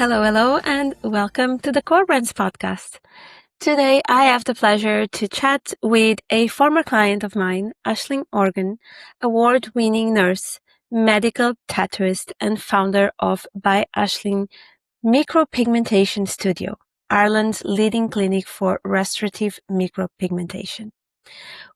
Hello, and welcome to the Core Brands podcast. Today, I have the pleasure to chat with a former client of mine, Aislinn Horgan, award-winning nurse, medical tattooist, and founder of by Aislinn Micropigmentation Studio, Ireland's leading clinic for restorative micropigmentation.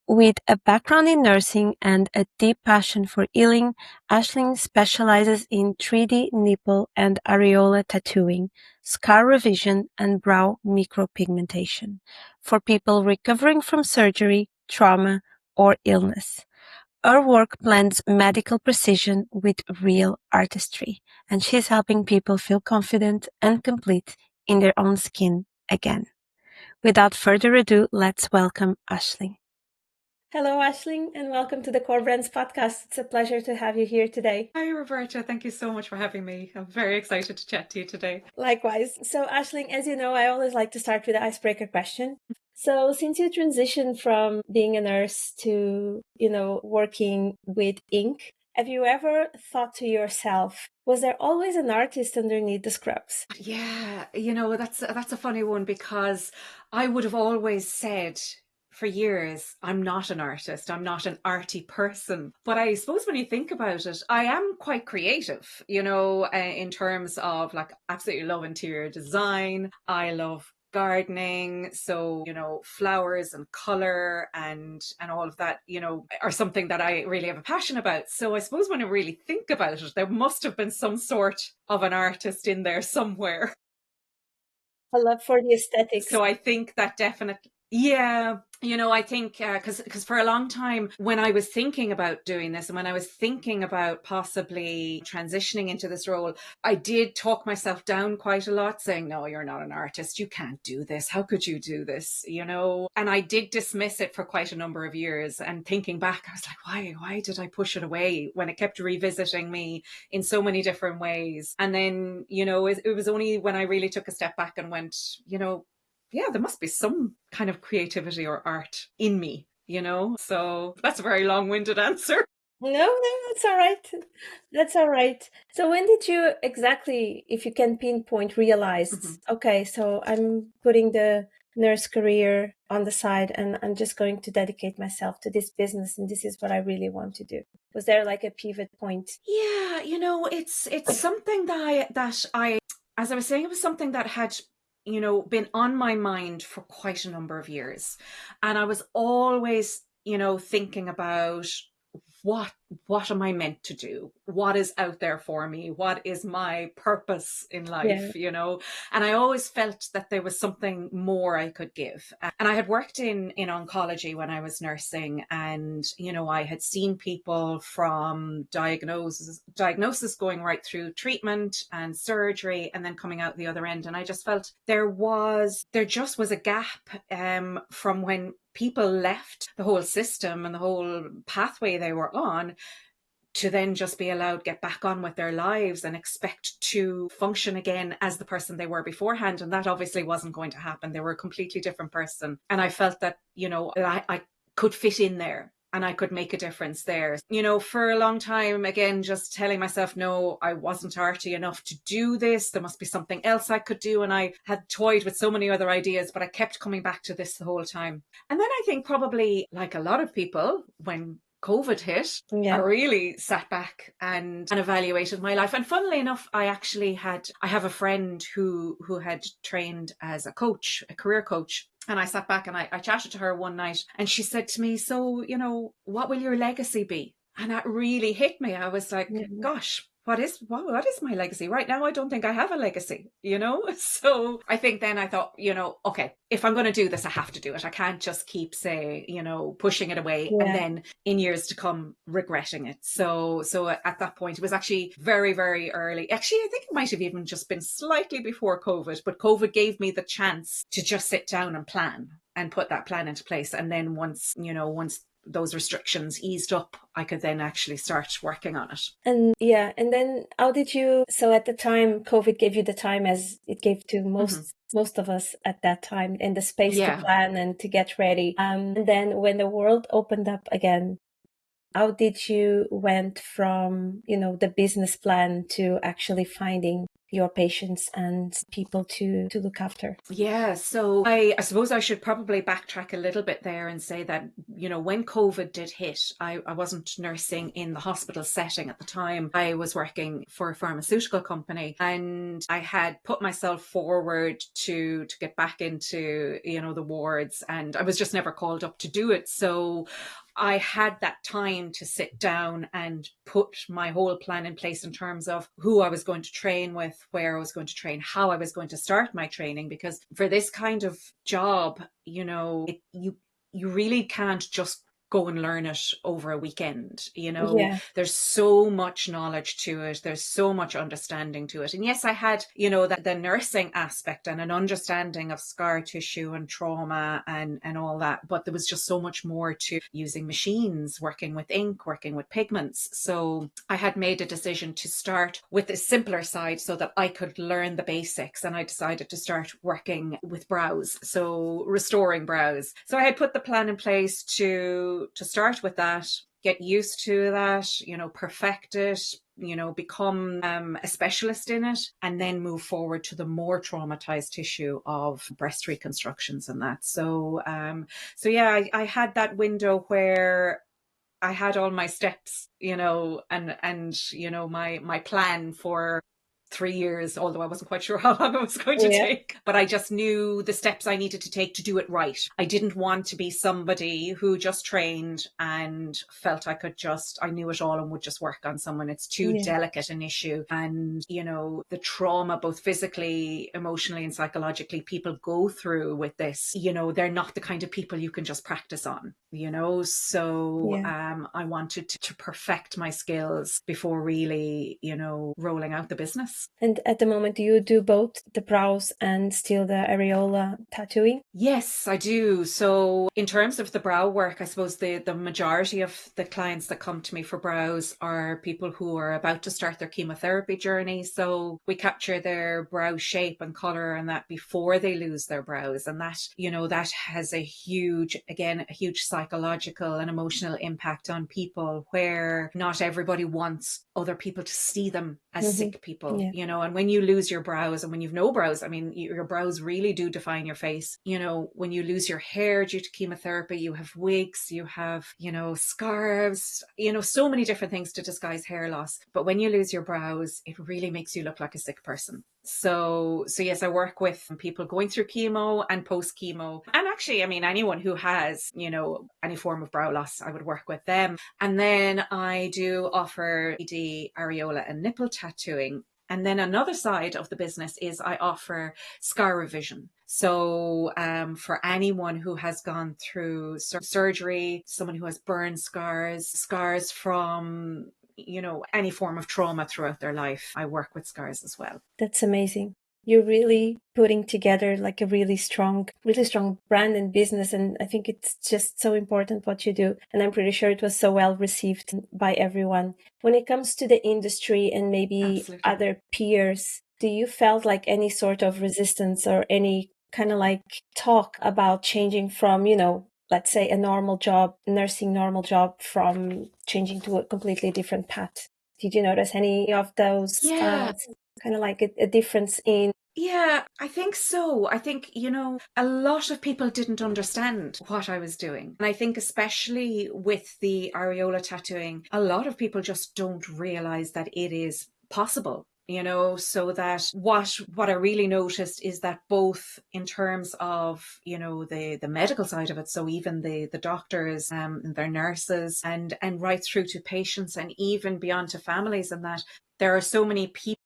With a background in nursing and a deep passion for healing, Aislinn specializes in 3D nipple and areola tattooing, scar revision, and brow micropigmentation for people recovering from surgery, trauma, or illness. Her work blends medical precision with real artistry, and she's helping people feel confident and complete in their own skin again. Without further ado, let's welcome Aislinn. Hello, Aislinn, and welcome to the Core Brands podcast. It's a pleasure to have you here today. Hi, Roberta. Thank you so much for having me. I'm very excited to chat to you today. Likewise. So, Aislinn, as you know, I always like to start with the icebreaker question. So, since you transitioned from being a nurse to, working with ink, have you ever thought to yourself, was there always an artist underneath the scrubs? Yeah, that's a funny one because I would have always said for years, I'm not an artist. I'm not an arty person. But I suppose when you think about it, I am quite creative, in terms of like absolutely love interior design. I love gardening, so flowers and color and all of that are something that I really have a passion about. So I suppose when I really think about it, there must have been some sort of an artist in there somewhere. A love for the aesthetics. So I think that definitely, I think because for a long time when I was thinking about doing this and when I was thinking about possibly transitioning into this role, I did talk myself down quite a lot, saying, no, you're not an artist. You can't do this. How could you do this? And I did dismiss it for quite a number of years. And thinking back, I was like, why did I push it away when it kept revisiting me in so many different ways? And then, it was only when I really took a step back and went, yeah, there must be some kind of creativity or art in me, So that's a very long-winded answer. No, that's all right. That's all right. So when did you exactly, if you can pinpoint, realize, okay, so I'm putting the nurse career on the side and I'm just going to dedicate myself to this business and this is what I really want to do? Was there like a pivot point? Yeah, it's something that I, as I was saying, it was something that had been on my mind for quite a number of years. And I was always, thinking about what am I meant to do? What is out there for me? What is my purpose in life? And I always felt that there was something more I could give. And I had worked in oncology when I was nursing, and I had seen people from diagnosis going right through treatment and surgery and then coming out the other end. And I just felt there just was a gap from when people left the whole system and the whole pathway they were on to then just be allowed to get back on with their lives and expect to function again as the person they were beforehand. And that obviously wasn't going to happen. They were a completely different person. And I felt that, I could fit in there and I could make a difference there. For a long time, again, just telling myself, no, I wasn't arty enough to do this. There must be something else I could do. And I had toyed with so many other ideas, but I kept coming back to this the whole time. And then I think probably like a lot of people, when COVID hit, I really sat back and evaluated my life. And funnily enough, I have a friend who had trained as a coach, a career coach. And I sat back and I chatted to her one night and she said to me, so, what will your legacy be? And that really hit me. I was like, gosh, what is my legacy? Right now, I don't think I have a legacy, So I think then I thought, okay, if I'm going to do this, I have to do it. I can't just keep pushing it away and then in years to come regretting it. So at that point, it was actually very, very early. Actually, I think it might have even just been slightly before COVID, but COVID gave me the chance to just sit down and plan and put that plan into place. And then once those restrictions eased up, I could then actually start working on it. And then how did you, so at the time, COVID gave you the time as it gave to most of us at that time, and the space to plan and to get ready. And then when the world opened up again, how did you went from, the business plan to actually finding your patients and people to look after? Yeah, so I suppose I should probably backtrack a little bit there and say that, when COVID did hit, I wasn't nursing in the hospital setting at the time. I was working for a pharmaceutical company, and I had put myself forward to get back into, the wards, and I was just never called up to do it. So I had that time to sit down and put my whole plan in place in terms of who I was going to train with, where I was going to train, how I was going to start my training. Because for this kind of job, you really can't just go and learn it over a weekend. Yeah. There's so much knowledge to it. There's so much understanding to it. And yes, I had, that the nursing aspect and an understanding of scar tissue and trauma and all that. But there was just so much more to using machines, working with ink, working with pigments. So I had made a decision to start with the simpler side so that I could learn the basics. And I decided to start working with brows. So restoring brows. So I had put the plan in place to start with that, get used to that, perfect it, become a specialist in it, and then move forward to the more traumatized tissue of breast reconstructions and that. So, yeah, I had that window where I had all my steps, and my plan for 3 years, although I wasn't quite sure how long it was going to Yeah. take. But I just knew the steps I needed to take to do it right. I didn't want to be somebody who just trained and felt I knew it all and would just work on someone. It's too Yeah. delicate an issue. And, the trauma, both physically, emotionally, and psychologically, people go through with this, they're not the kind of people you can just practice on, So Yeah. I wanted to perfect my skills before really, rolling out the business. And at the moment, do you do both the brows and still the areola tattooing? Yes, I do. So in terms of the brow work, I suppose the majority of the clients that come to me for brows are people who are about to start their chemotherapy journey. So we capture their brow shape and color and that before they lose their brows. And that, that has a huge psychological and emotional impact on people, where not everybody wants other people to see them as sick people, Yeah. and when you lose your brows, and when you've no brows, I mean, your brows really do define your face. When you lose your hair due to chemotherapy, you have wigs, you have, scarves, so many different things to disguise hair loss. But when you lose your brows, it really makes you look like a sick person. So yes, I work with people going through chemo and post chemo. And actually, I mean, anyone who has, any form of brow loss, I would work with them. And then I do offer the areola and nipple tattooing. And then another side of the business is I offer scar revision. So for anyone who has gone through surgery, someone who has burn scars from, any form of trauma throughout their life, I work with scars as well. That's amazing. You're really putting together like a really strong brand and business. And I think it's just so important what you do. And I'm pretty sure it was so well received by everyone. When it comes to the industry and maybe Absolutely. other peers, do you felt like any sort of resistance or any kind of like talk about changing from, let's say a nursing normal job, from changing to a completely different path? Did you notice any of those Yeah. kind of like a difference in? Yeah, I think so. I think, a lot of people didn't understand what I was doing. And I think especially with the areola tattooing, a lot of people just don't realize that it is possible. So that what I really noticed is that both in terms of, the medical side of it, so even the doctors and their nurses and right through to patients and even beyond to families, and that there are so many people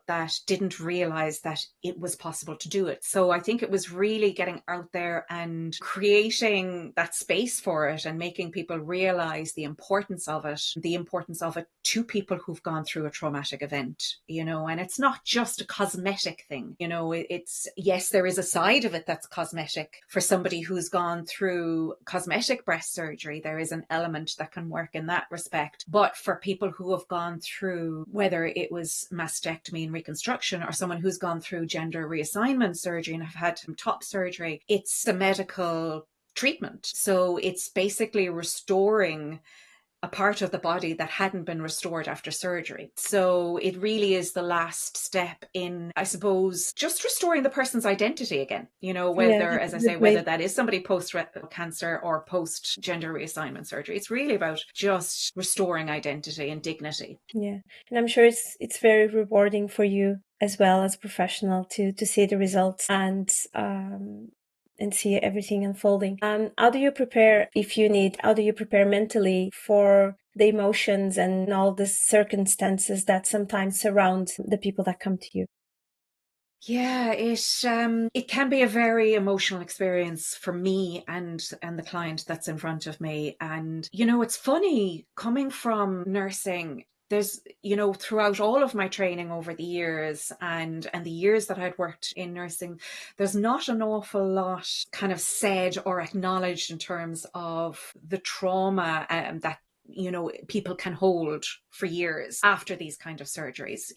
that didn't realize that it was possible to do it. So I think it was really getting out there and creating that space for it and making people realize the importance of it to people who've gone through a traumatic event, and it's not just a cosmetic thing. It's, yes, there is a side of it that's cosmetic. For somebody who's gone through cosmetic breast surgery, there is an element that can work in that respect. But for people who have gone through, whether it was mastectomy and reconstruction, or someone who's gone through gender reassignment surgery and have had top surgery, it's a medical treatment. So it's basically restoring a part of the body that hadn't been restored after surgery. So it really is the last step in, I suppose, just restoring the person's identity again. Yeah, Whether, that's as I a good say, whether way. that is somebody post cancer or post gender reassignment surgery. It's really about just restoring identity and dignity. Yeah, and I'm sure it's very rewarding for you as well as a professional to see the results and see everything unfolding. How do you prepare, if you need, how do you prepare mentally for the emotions and all the circumstances that sometimes surround the people that come to you? Yeah, it can be a very emotional experience for me and the client that's in front of me. And it's funny coming from nursing. There's, throughout all of my training over the years and the years that I'd worked in nursing, there's not an awful lot kind of said or acknowledged in terms of the trauma that people can hold for years after these kind of surgeries.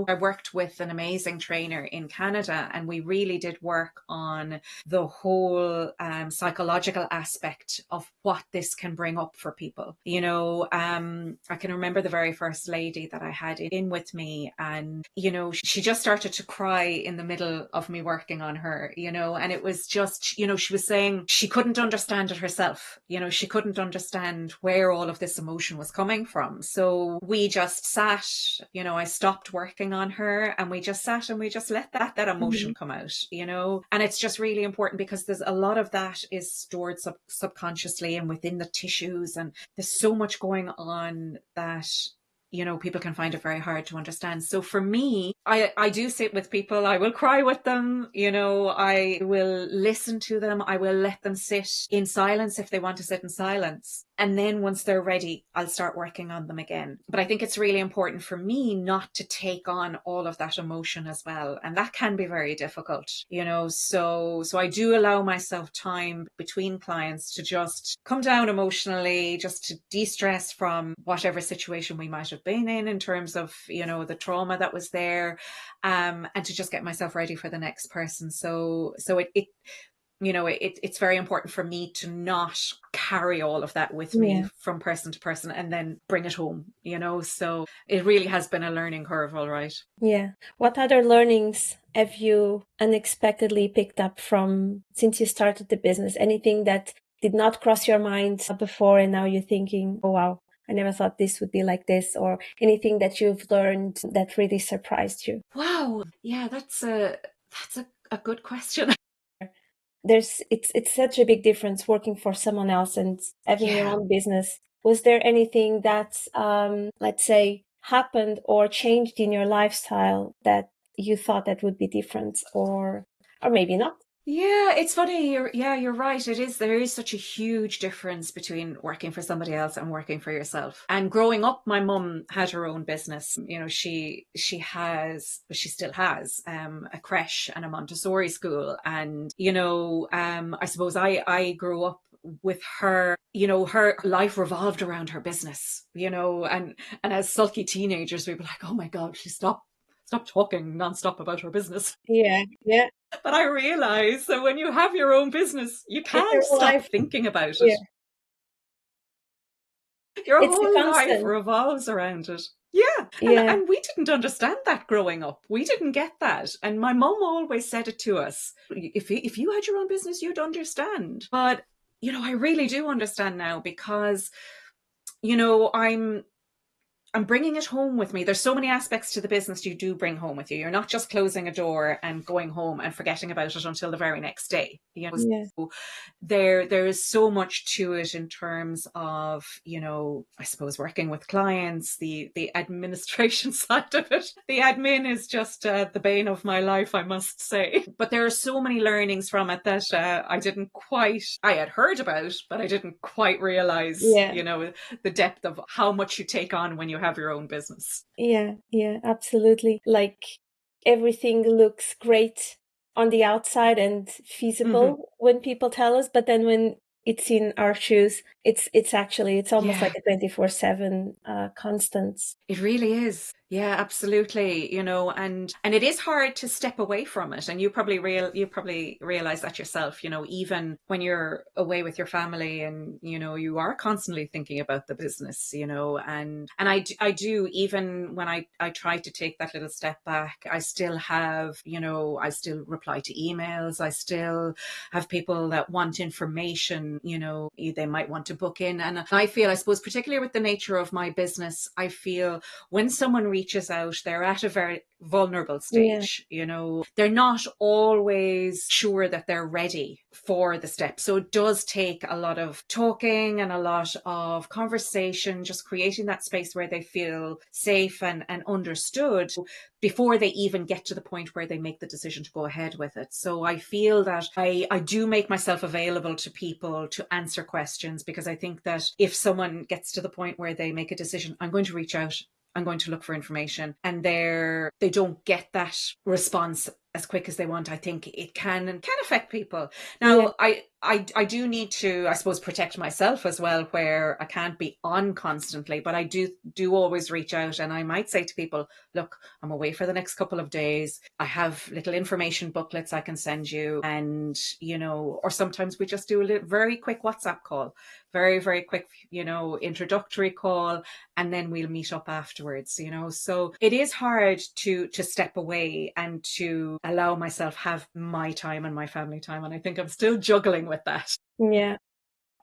I worked with an amazing trainer in Canada, and we really did work on the whole psychological aspect of what this can bring up for people. I can remember the very first lady that I had in with me, and she just started to cry in the middle of me working on her, and it was just, she was saying she couldn't understand it herself. She couldn't understand where all of this emotion was coming from. So we just sat, I stopped working on her, and we just sat and we just let that emotion come out, and it's just really important because there's a lot of that is stored subconsciously and within the tissues, and there's so much going on that people can find it very hard to understand. So for me, I do sit with people. I will cry with them. I will listen to them. I will let them sit in silence if they want to sit in silence. And then once they're ready, I'll start working on them again. But I think it's really important for me not to take on all of that emotion as well. And that can be very difficult, so I do allow myself time between clients to just come down emotionally, just to de-stress from whatever situation we might have been in terms of, the trauma that was there, and to just get myself ready for the next person. So it's very important for me to not carry all of that with me Yeah. from person to person and then bring it home, so it really has been a learning curve, all right. Yeah. What other learnings have you unexpectedly picked up from since you started the business? Anything that did not cross your mind before and now you're thinking, oh wow, I never thought this would be like this, or anything that you've learned that really surprised you? Wow. Yeah, that's a good question. It's such a big difference working for someone else and having your Yeah. own business. Was there anything that let's say happened or changed in your lifestyle that you thought that would be different, or maybe not? Yeah, it's funny. You're right. There is such a huge difference between working for somebody else and working for yourself. And growing up, my mum had her own business. She still has a creche and a Montessori school. And I suppose I grew up with her. Her life revolved around her business. And as sulky teenagers, we'd be like, "Oh my God, she stop talking nonstop about her business." Yeah, yeah. But I realize that when you have your own business, you It's can't your whole stop life. thinking about it. Yeah. Your It's a whole life constant. revolves around it. Yeah. And Yeah. and we didn't understand that growing up. We didn't get that. And my mum always said it to us. If you had your own business, you'd understand. But I really do understand now because I'm bringing it home with me. There's so many aspects to the business you do bring home with you. You're not just closing a door and going home and forgetting about it until the very next day. Yeah. So there is so much to it in terms of, I suppose working with clients, the administration side of it. The admin is just the bane of my life, I must say. But there are so many learnings from it that I had heard about, but I didn't quite realize, Yeah. the depth of how much you take on when you have your own business. Yeah, yeah, absolutely. Like everything looks great on the outside and Mm-hmm. feasible when people tell us, but then when it's in our shoes, it's almost Yeah, like a 24/7 constant. it really is. Yeah, absolutely. And it is hard to step away from it. And you probably realize that yourself, even when you're away with your family and, you are constantly thinking about the business, I do, even when I try to take that little step back, I still have, I still reply to emails. I still have people that want information, they might want to book in. And I feel, I suppose, particularly with the nature of my business, I feel when someone reaches out, they're at a very vulnerable Yeah. stage. They're not always sure that they're ready for the step. So it does take a lot of talking and a lot of conversation, just creating that space where they feel safe and understood before they even get to the point where they make the decision to go ahead with it. So I feel that I do make myself available to people to answer questions, because I think that if someone gets to the point where they make a decision, I'm going to reach out, I'm going to look for information, and they don't get that response as quick as they want, I think it can affect people. Yeah. Now, I do need to, I suppose, protect myself as well, where I can't be on constantly, but I do always reach out, and I might say to people, look, I'm away for the next couple of days. I have little information booklets I can send you, and or sometimes we just do a very quick WhatsApp call, very, very quick, introductory call, and then we'll meet up afterwards. So it is hard to step away and to allow myself have my time and my family time, and I think I'm still juggling with that. Yeah.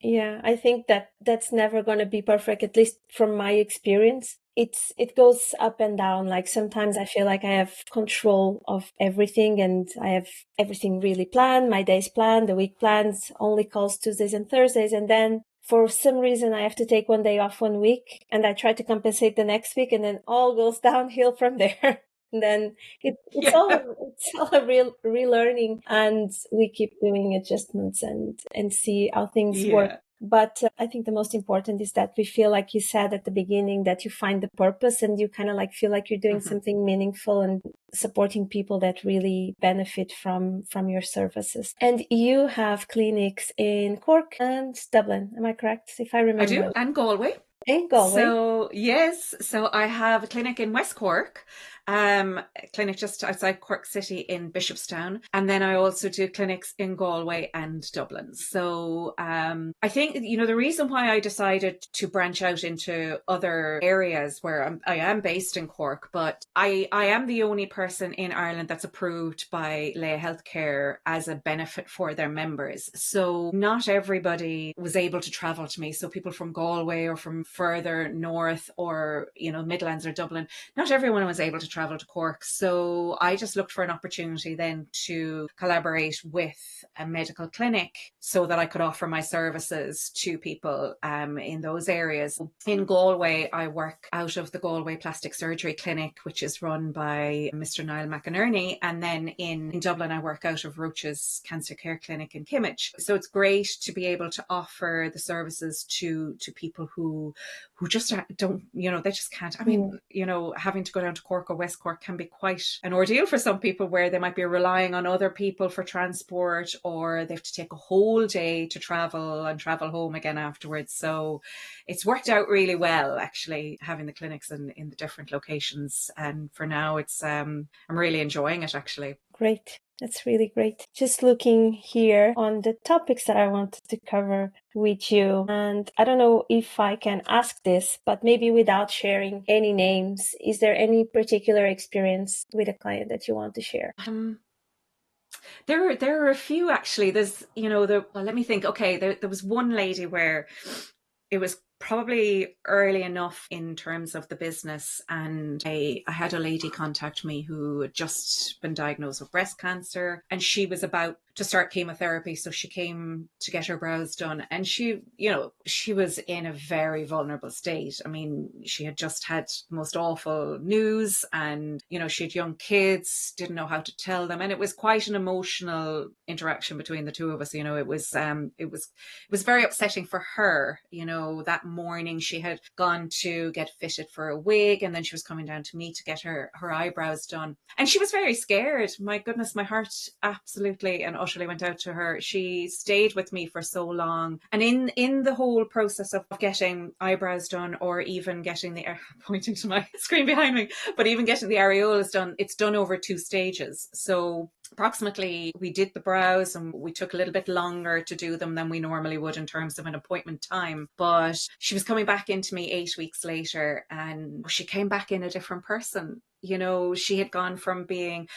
Yeah, I think that that's never going to be perfect, at least from my experience. It goes up and down. Like sometimes I feel like I have control of everything and I have everything really planned, my days planned, the week plans, only calls Tuesdays and Thursdays. And then for some reason I have to take one day off one week and I try to compensate the next week and then all goes downhill from there. And then it's Yeah. all a real relearning, and we keep doing adjustments and see how things work. Yeah. But I think the most important is that we feel, like you said at the beginning, that you find the purpose and you kind of like feel like you're doing Mm-hmm. something meaningful and supporting people that really benefit from your services. And you have clinics in Cork and Dublin, am I correct? If I I remember. do, and Galway. In Galway. So yes, so I have a clinic in West Cork, a clinic just outside Cork City in Bishopstown, and then I also do clinics in Galway and Dublin. So I think the reason why I decided to branch out into other areas where I am based in Cork, but I am the only person in Ireland that's approved by Leia Healthcare as a benefit for their members. So not everybody was able to travel to me. So people from Galway or from further north, or Midlands or Dublin, not everyone was able to travel to Cork. So I just looked for an opportunity then to collaborate with a medical clinic so that I could offer my services to people in those areas. In Galway, I work out of the Galway Plastic Surgery Clinic, which is run by Mr. Niall McInerney. And then in Dublin, I work out of Roach's Cancer Care Clinic in Kimmage. So it's great to be able to offer the services to people who just don't, they just can't. I mean, having to go down to Cork or West Cork can be quite an ordeal for some people, where they might be relying on other people for transport, or they have to take a whole day to travel and travel home again afterwards. So it's worked out really well, actually, having the clinics in the different locations. And for now, I'm really enjoying it, actually. Great. That's really great. Just looking here on the topics that I wanted to cover with you. And I don't know if I can ask this, but maybe without sharing any names, is there any particular experience with a client that you want to share? There are a few, actually. There's, well, let me think. Okay, there was one lady where it was probably early enough in terms of the business, and I had a lady contact me who had just been diagnosed with breast cancer, and she was about to start chemotherapy. So she came to get her brows done, and she was in a very vulnerable state. I mean, she had just had the most awful news, and she had young kids, didn't know how to tell them, and it was quite an emotional interaction between the two of us. It was very upsetting for her. That morning she had gone to get fitted for a wig, and then she was coming down to me to get her eyebrows done, and she was very scared. My goodness, my heart absolutely and utterly went out to her. She stayed with me for so long. And in the whole process of getting eyebrows done, or even getting the, pointing to my screen behind me, but even getting the areolas done, it's done over 2 stages. So approximately, we did the brows and we took a little bit longer to do them than we normally would in terms of an appointment time. But she was coming back into me 8 weeks later, and she came back in a different person. You know, she had gone from being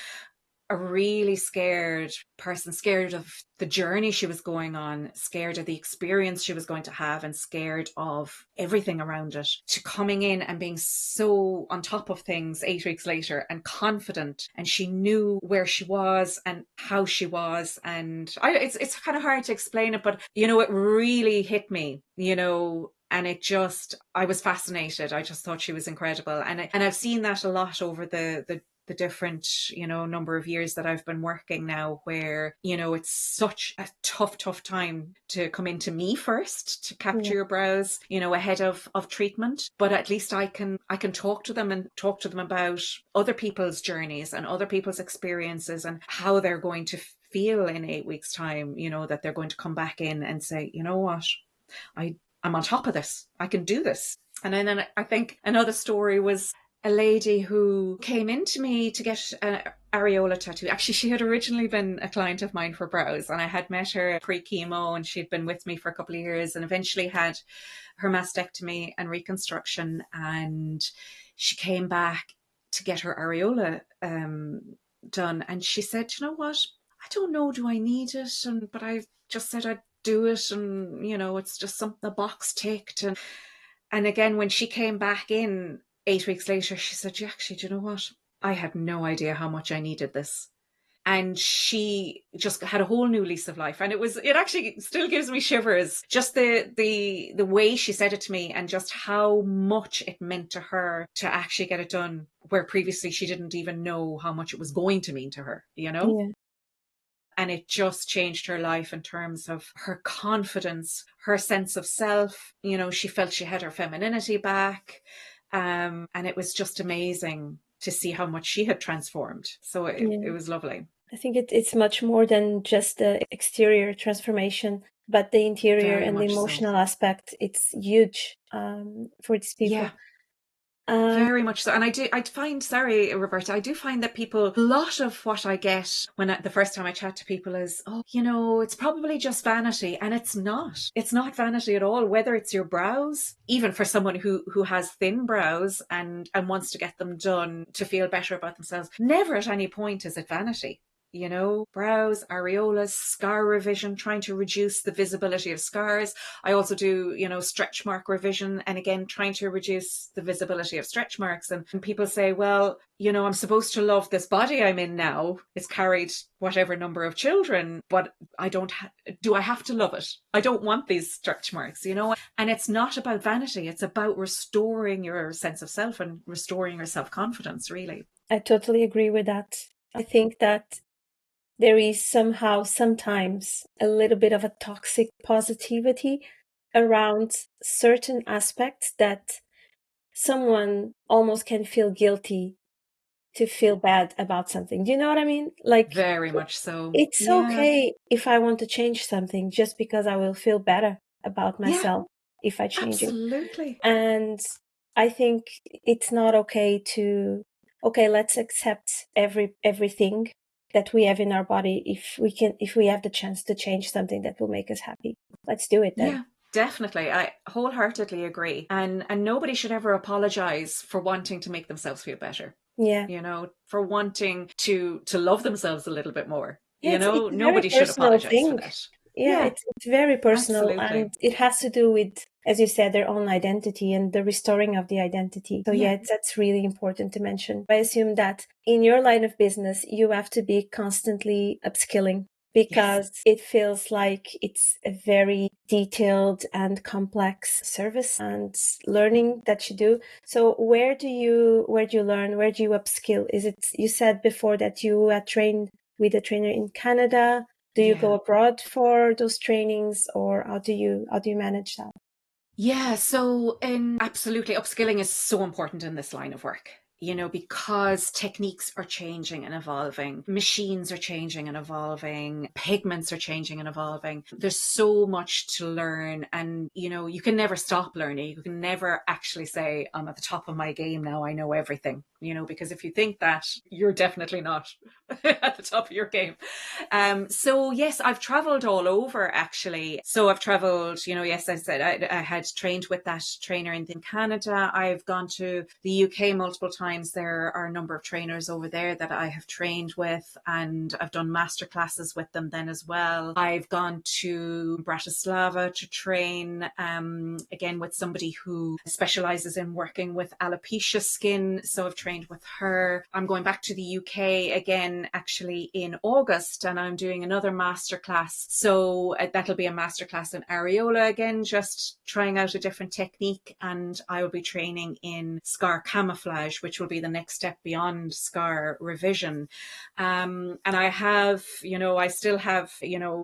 a really scared person, scared of the journey she was going on, scared of the experience she was going to have, and scared of everything around it, to coming in and being so on top of things 8 weeks later and confident. And she knew where she was and how she was. And it's kind of hard to explain it, but, you know, it really hit me, you know. And I was fascinated. I just thought she was incredible. And I've seen that a lot over the different, you know, number of years that I've been working now, where, you know, it's such a tough time to come into me first to capture your brows, you know, ahead of treatment. But at least I can talk to them and talk to them about other people's journeys and other people's experiences and how they're going to feel in 8 weeks time, you know, that they're going to come back in and say, you know what, I'm on top of this. I can do this. And then I think another story was a lady who came into me to get an areola tattoo. Actually, she had originally been a client of mine for brows, and I had met her pre-chemo, and she'd been with me for a couple of years, and eventually had her mastectomy and reconstruction. And she came back to get her areola done, and she said, you know what, I don't know, do I need it? But I just said I'd do it, and, you know, it's just something, a box ticked. And again, when she came back in 8 weeks later, she said, actually, do you know what? I had no idea how much I needed this. And she just had a whole new lease of life. And it actually still gives me shivers, just the way she said it to me, and just how much it meant to her to actually get it done, where previously she didn't even know how much it was going to mean to her, you know? Yeah. And it just changed her life in terms of her confidence, her sense of self. You know, she felt she had her femininity back. And it was just amazing to see how much she had transformed. So it was lovely. I think it's much more than just the exterior transformation, but the interior Very and the much so. emotional aspect. It's huge for these people. Yeah. Very much so. And I find, sorry, Roberta, I do find that people, a lot of what I get the first time I chat to people is, oh, you know, it's probably just vanity. And it's not. It's not vanity at all, whether it's your brows, even for someone who has thin brows and wants to get them done to feel better about themselves. Never at any point is it vanity. You know, brows, areolas, scar revision, trying to reduce the visibility of scars. I also do, you know, stretch mark revision, and again, trying to reduce the visibility of stretch marks. And people say, well, you know, I'm supposed to love this body I'm in now. It's carried whatever number of children, but I don't, do I have to love it? I don't want these stretch marks, you know? And it's not about vanity. It's about restoring your sense of self and restoring your self-confidence, really. I totally agree with that. I think that there is sometimes a little bit of a toxic positivity around certain aspects that someone almost can feel guilty to feel bad about something. Do you know what I mean? Like, Very much so. it's Yeah. okay if I want to change something just because I will feel better about Yeah, myself if I change it. absolutely. And I think it's not okay to, okay, let's accept everything that we have in our body. If we have the chance to change something that will make us happy, let's do it then. Yeah, definitely. I wholeheartedly agree. And nobody should ever apologize for wanting to make themselves feel better. Yeah. You know, for wanting to love themselves a little bit more. Yeah, You it's know, a very nobody should personal apologize for thing. that. Yeah, Yeah, it's very personal, absolutely. and it has to do with, as you said, their own identity and the restoring of the identity. So Yeah. yeah, that's really important to mention. I assume that in your line of business, you have to be constantly upskilling Yes. because it feels like it's a very detailed and complex service and learning that you do. So where do you learn? Where do you upskill? Is it, you said before that you had trained with a trainer in Canada? Do you go Yeah. abroad for those trainings, or how do you manage that? Yeah, so absolutely, upskilling is so important in this line of work. because techniques are changing and evolving, machines are changing and evolving, pigments are changing and evolving. There's so much to learn, and you can never stop learning. You can never actually say, I'm at the top of my game now, I know everything, because if you think that, you're definitely not at the top of your game. So yes, I've traveled all over actually. So I've traveled, yes, I said I had trained with that trainer in Canada. I've gone to the UK multiple times. There are a number of trainers over there that I have trained with, and I've done master classes with them then as well. I've gone to Bratislava to train, again with somebody who specializes in working with alopecia skin. So I've trained with her. I'm going back to the UK again, actually in August, and I'm doing another masterclass. So that'll be a masterclass in areola again, just trying out a different technique. And I will be training in scar camouflage, which will be the next step beyond scar revision. And I have, I still have,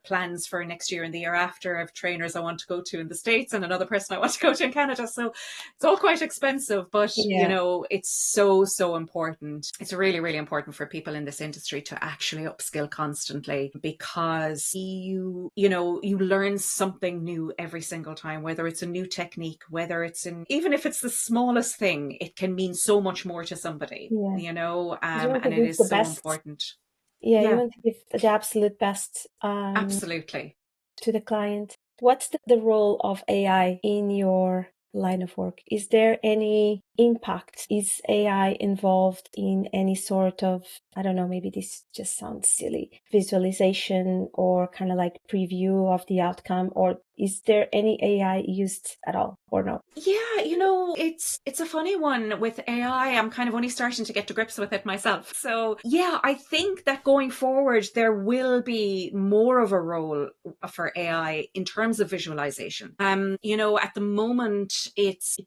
plans for next year and the year after of trainers I want to go to in the States and another person I want to go to in Canada. So it's all quite expensive, but it's so important. It's really, really important for people in this industry to actually upskill constantly, because you learn something new every single time, whether it's a new technique, whether it's even if it's the smallest thing, it can mean so much more to somebody, and it is so important. Yeah, you want to give the absolute best absolutely to the client. What's the role of AI in your line of work? Is there any impact? Is AI involved in any sort of, I don't know, maybe this just sounds silly, visualization or kind of like preview of the outcome? Or is there any AI used at all or no? Yeah, it's a funny one with AI. I'm kind of only starting to get to grips with it myself. So yeah, I think that going forward, there will be more of a role for AI in terms of visualization. At the moment,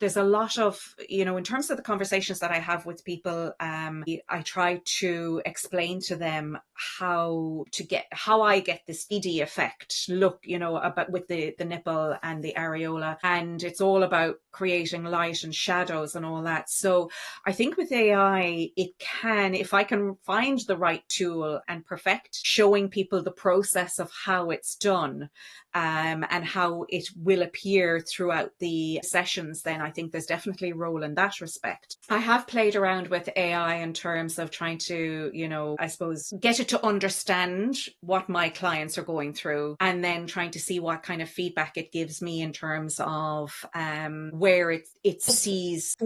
there's a lot of, in terms of the conversations that I have with people, I try to explain to them how I get this 3D effect look, about with the nipple and the areola. And it's all about creating light and shadows and all that. So I think with AI, if I can find the right tool and perfect showing people the process of how it's done, and how it will appear throughout the sessions, then I think there's definitely a role in that respect. I have played around with AI in terms of trying to, I suppose, get it to understand what my clients are going through, and then trying to see what kind of feedback it gives me in terms of where it sees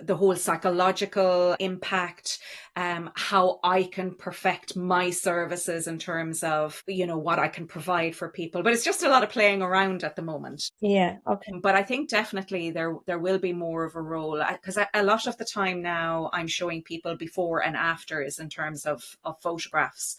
the whole psychological impact, how I can perfect my services in terms of, what I can provide for people. But it's just a lot of playing around at the moment. Yeah, okay. But I think definitely there will be more of a role, because a lot of the time now I'm showing people before and afters in terms of photographs,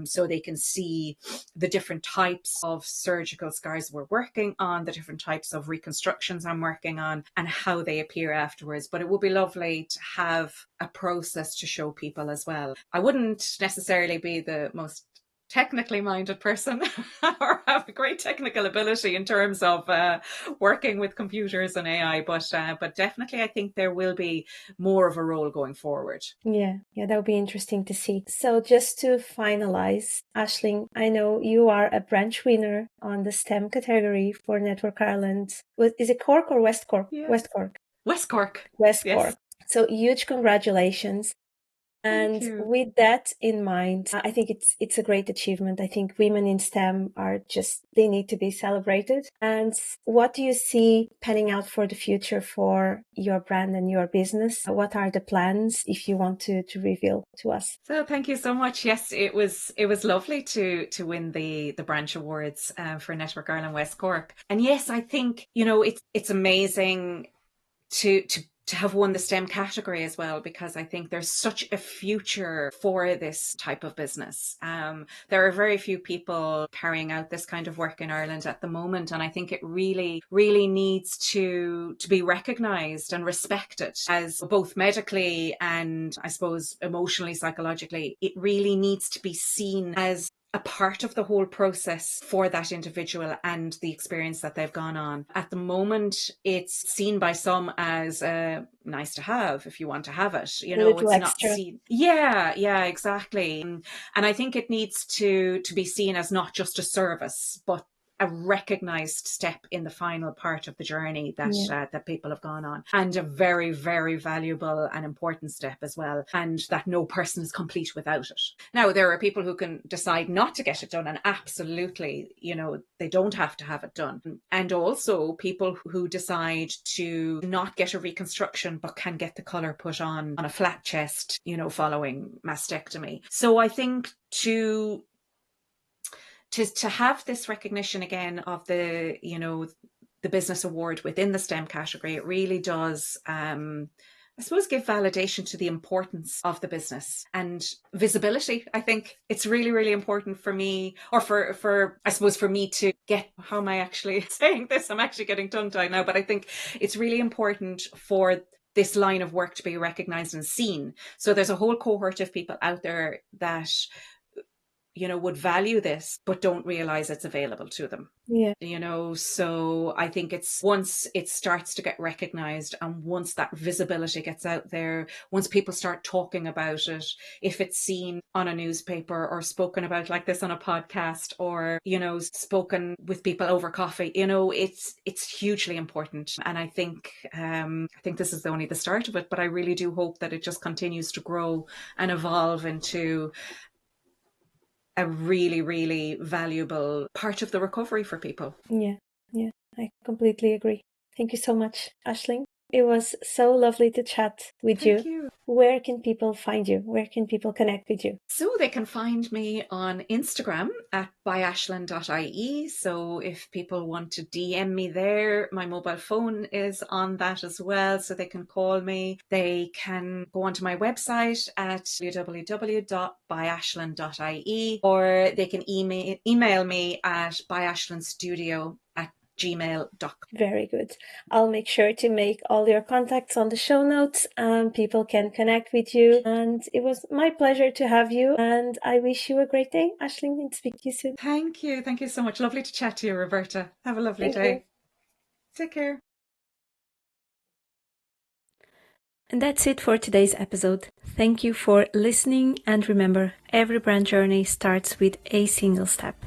so they can see the different types of surgical scars we're working on, the different types of reconstructions I'm working on, and how they appear afterwards. But it would be lovely to have a process to show people as well. I wouldn't necessarily be the most technically minded person or have a great technical ability in terms of working with computers and AI, but definitely I think there will be more of a role going forward. Yeah, that would be interesting to see. So just to finalize, Aislinn, I know you are a branch winner on the STEM category for Network Ireland. Is it Cork or West Cork? Yeah. West Cork. West Cork. West Yes. Cork. So huge congratulations. And with that in mind, I think it's a great achievement. I think women in STEM they need to be celebrated. And what do you see panning out for the future for your brand and your business? What are the plans, if you want to reveal to us? So thank you so much. Yes, it was lovely to win the branch awards for Network Ireland West Cork. And yes, I think, it's amazing to have won the STEM category as well, because I think there's such a future for this type of business. There are very few people carrying out this kind of work in Ireland at the moment, and I think it really, really needs to be recognised and respected, as both medically and I suppose emotionally, psychologically. It really needs to be seen as a part of the whole process for that individual and the experience that they've gone on. At the moment, it's seen by some as nice to have if you want to have it. A little It's not extra. seen. Yeah, exactly. And I think it needs to be seen as not just a service, but a recognized step in the final part of the journey that people have gone on, and a very, very valuable and important step as well, and that no person is complete without it. Now, there are people who can decide not to get it done, and absolutely, they don't have to have it done. And also people who decide to not get a reconstruction but can get the colour put on a flat chest, following mastectomy. So I think to have this recognition again of the business award within the STEM category, it really does, I suppose, give validation to the importance of the business and visibility. I think it's really, really important for me, or for I suppose for me to get, how am I actually saying this? I'm actually getting tongue-tied now, but I think it's really important for this line of work to be recognized and seen. So there's a whole cohort of people out there that would value this, but don't realize it's available to them. Yeah. So I think it's once it starts to get recognized, and once that visibility gets out there, once people start talking about it, if it's seen on a newspaper or spoken about like this on a podcast, or, spoken with people over coffee, it's hugely important. And I think this is only the start of it, but I really do hope that it just continues to grow and evolve into a really, really valuable part of the recovery for people. Yeah, I completely agree. Thank you so much, Aisling. It was so lovely to chat with you. Thank you. Where can people find you? Where can people connect with you? So they can find me on Instagram at @Aislinn.ie. So if people want to DM me there, my mobile phone is on that as well, so they can call me. They can go onto my website at www.byaislinn.ie, or they can email me at byaislinn.studio@gmail.com. Very good. I'll make sure to make all your contacts on the show notes, and people can connect with you. And it was my pleasure to have you, and I wish you a great day, Aisling, and speak to you soon. Thank you. Thank you so much. Lovely to chat to you, Roberta. Have a lovely Thank day. you. Take care. And that's it for today's episode. Thank you for listening, and remember, every brand journey starts with a single step.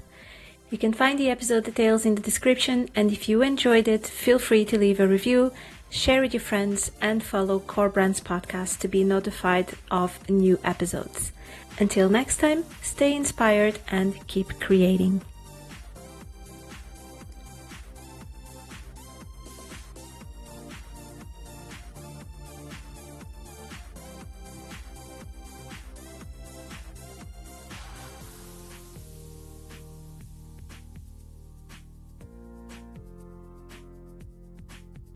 You can find the episode details in the description, and if you enjoyed it, feel free to leave a review, share with your friends, and follow Core Brands Podcast to be notified of new episodes. Until next time, stay inspired and keep creating.